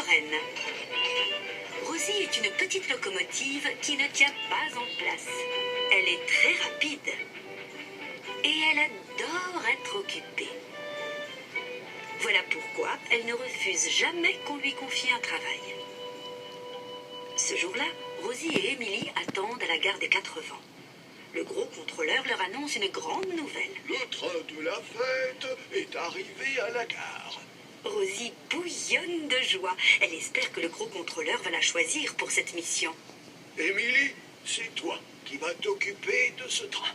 foraine. Rosie est une petite locomotive qui ne tient pas en place. Elle est très rapide. Et elle adore être occupée. Voilà pourquoi elle ne refuse jamais qu'on lui confie un travail. Ce jour-là, Rosie et Émilie attendent à la gare des 4 vents. Le gros contrôleur leur annonce une grande nouvelle. Le train de la fête est arrivé à la gare. Rosie bouillonne de joie. Elle espère que le gros contrôleur va la choisir pour cette mission. Émilie, c'est toi qui vas t'occuper de ce train.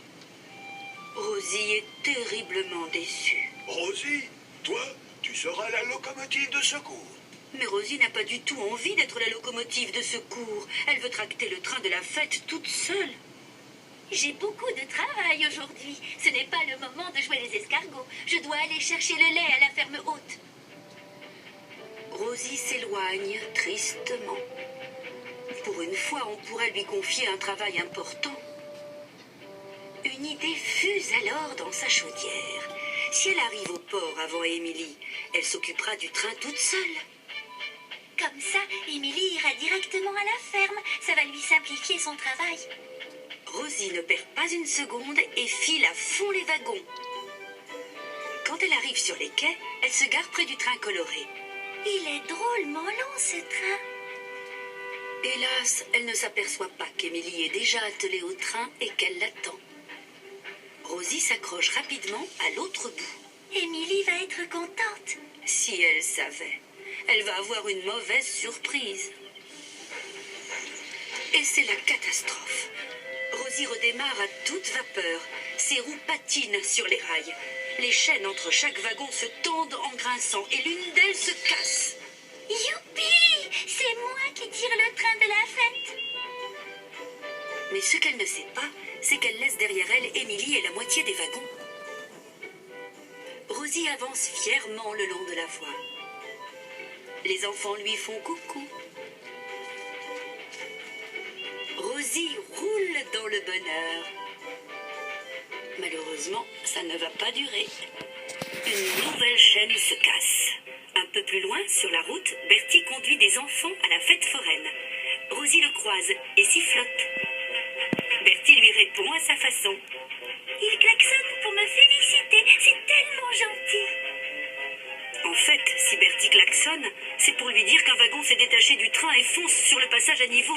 Rosie est terriblement déçue. Rosie, toi, tu seras la locomotive de secours. Mais Rosie n'a pas du tout envie d'être la locomotive de secours. Elle veut tracter le train de la fête toute seule. J'ai beaucoup de travail aujourd'hui. Ce n'est pas le moment de jouer les escargots. Je dois aller chercher le lait à la ferme haute. Rosie s'éloigne tristement. Pour une fois, on pourrait lui confier un travail important. Une idée fuse alors dans sa chaudière. Si elle arrive au port avant Émilie, elle s'occupera du train toute seule. Comme ça, Émilie ira directement à la ferme. Ça va lui simplifier son travail. Rosie ne perd pas une seconde et file à fond les wagons. Quand elle arrive sur les quais, elle se gare près du train coloré. Il est drôlement long, ce train. Hélas, elle ne s'aperçoit pas qu'Émilie est déjà attelée au train et qu'elle l'attend. Rosie s'accroche rapidement à l'autre bout. Émilie va être contente. Si elle savait, elle va avoir une mauvaise surprise. Et c'est la catastrophe. Rosie redémarre à toute vapeur. Ses roues patinent sur les rails. Les chaînes entre chaque wagon se tendent en grinçant et l'une d'elles se casse. Youpi! C'est moi qui tire le train de la fête. Mais ce qu'elle ne sait pas, c'est qu'elle laisse derrière elle Émilie et la moitié des wagons. Rosie avance fièrement le long de la voie. Les enfants lui font coucou. Rosie roule dans le bonheur. Malheureusement, ça ne va pas durer. Une nouvelle chaîne se casse. Un peu plus loin, sur la route, Bertie conduit des enfants à la fête foraine. Rosie le croise et sifflote. Bertie lui répond à sa façon. Il klaxonne pour me féliciter. C'est tellement gentil. En fait, si Bertie klaxonne, c'est pour lui dire qu'un wagon s'est détaché du train et fonce sur le passage à niveau.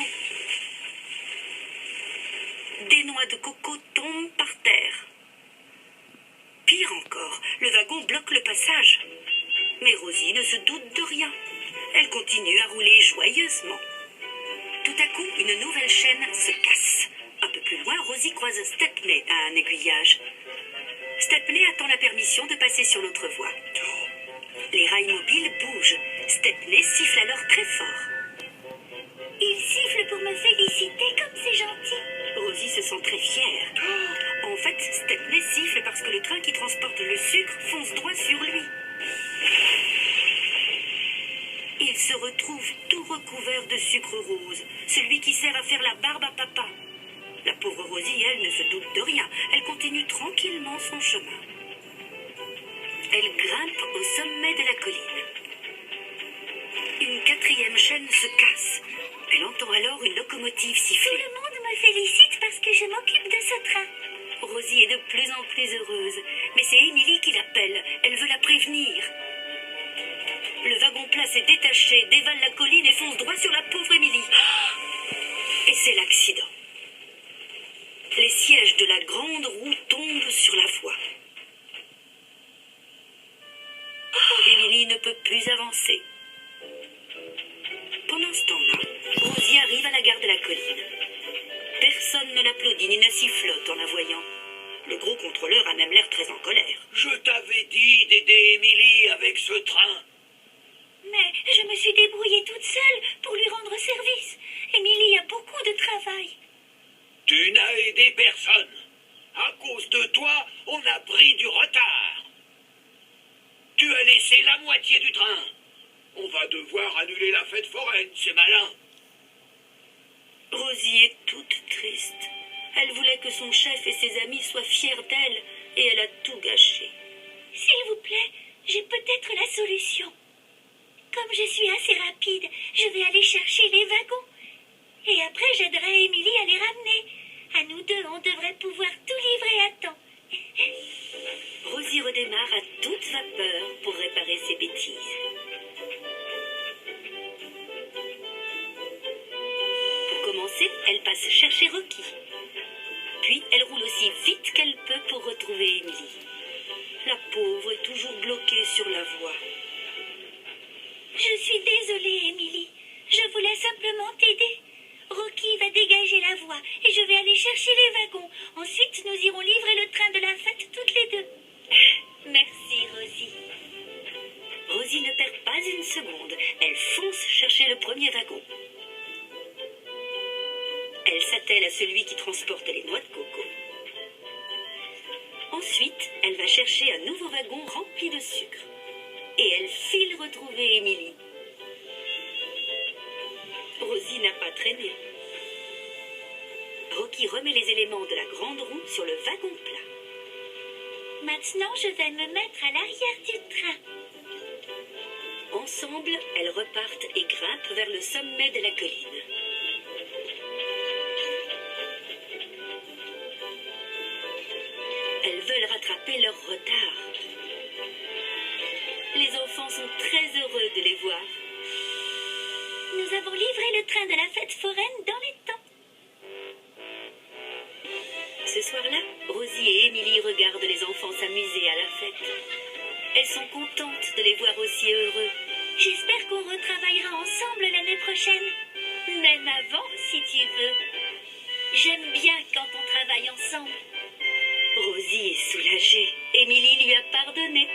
Des noix de coco tombent par terre. Pire encore, le wagon bloque le passage. Mais Rosie ne se doute de rien. Elle continue à rouler joyeusement. Tout à coup, une nouvelle chaîne se casse. Un peu plus loin, Rosie croise Stepney à un aiguillage. Stepney attend la permission de passer sur l'autre voie. Les rails mobiles bougent. Stepney siffle alors très fort. Il siffle pour me féliciter, comme c'est gentil. Rosie se sent très fière. En fait, Stepney siffle parce que le train qui transporte le sucre fonce droit sur lui. Il se retrouve tout recouvert de sucre rose, celui qui sert à faire la barbe à papa. La pauvre Rosie, elle, ne se doute de rien. Elle continue tranquillement son chemin. Elle grimpe au sommet de la colline. Une quatrième chaîne se casse. Elle entend alors une locomotive Tout siffler. le monde me félicite parce que je m'occupe de ce train. Rosie est de plus en plus heureuse. Mais c'est Émilie qui l'appelle. Elle veut la prévenir. Le wagon plat s'est détaché, dévale la colline et fonce droit sur la pauvre Émilie. Et c'est l'accident. Les sièges de la grande roue tombent sur la voie. Émilie ne peut plus avancer. Pendant ce temps-là, Rosie arrive à la gare de la colline. Personne ne l'applaudit ni ne sifflote en la voyant. Le gros contrôleur a même l'air très en colère. Je t'avais dit d'aider Émilie avec ce train. Mais je me suis débrouillée toute seule pour lui rendre service. Émilie a beaucoup de travail. Tu n'as aidé personne. À cause de toi, on a pris du retard. Tu as laissé la moitié du train. On va devoir annuler la fête foraine, c'est malin. Rosie est toute triste. Elle voulait que son chef et ses amis soient fiers d'elle et elle a tout gâché. S'il vous plaît, j'ai peut-être la solution. Comme je suis assez rapide, je vais aller chercher les wagons. Et après, j'aiderai Émilie à les ramener. À nous deux, on devrait pouvoir tout livrer à temps. Rosie redémarre à toute vapeur pour réparer ses bêtises. Pour commencer, elle passe chercher Rocky. Puis, elle roule aussi vite qu'elle peut pour retrouver Émilie. La pauvre est toujours bloquée sur la voie. Je suis désolée, Émilie. Je voulais simplement t'aider. Rocky va dégager la voie et je vais aller chercher les wagons. Ensuite, nous irons livrer le train de la fête toutes les deux. Merci, Rosie. Rosie ne perd pas une seconde. Elle fonce chercher le premier wagon. Elle s'attelle à celui qui transporte les noix de coco. Ensuite, elle va chercher un nouveau wagon rempli de sucre. Et elle file retrouver Émilie. Rosie n'a pas traîné. Rocky remet les éléments de la grande roue sur le wagon plat. Maintenant, je vais me mettre à l'arrière du train. Ensemble, elles repartent et grimpent vers le sommet de la colline. Elles veulent rattraper leur retard. Les enfants sont très heureux de les voir. Nous avons livré le train de la fête foraine dans les temps. Ce soir-là, Rosie et Émilie regardent les enfants s'amuser à la fête. Elles sont contentes de les voir aussi heureux. J'espère qu'on retravaillera ensemble l'année prochaine. Même avant, si tu veux. J'aime bien quand on travaille ensemble. Rosie est soulagée. Émilie lui a pardonné.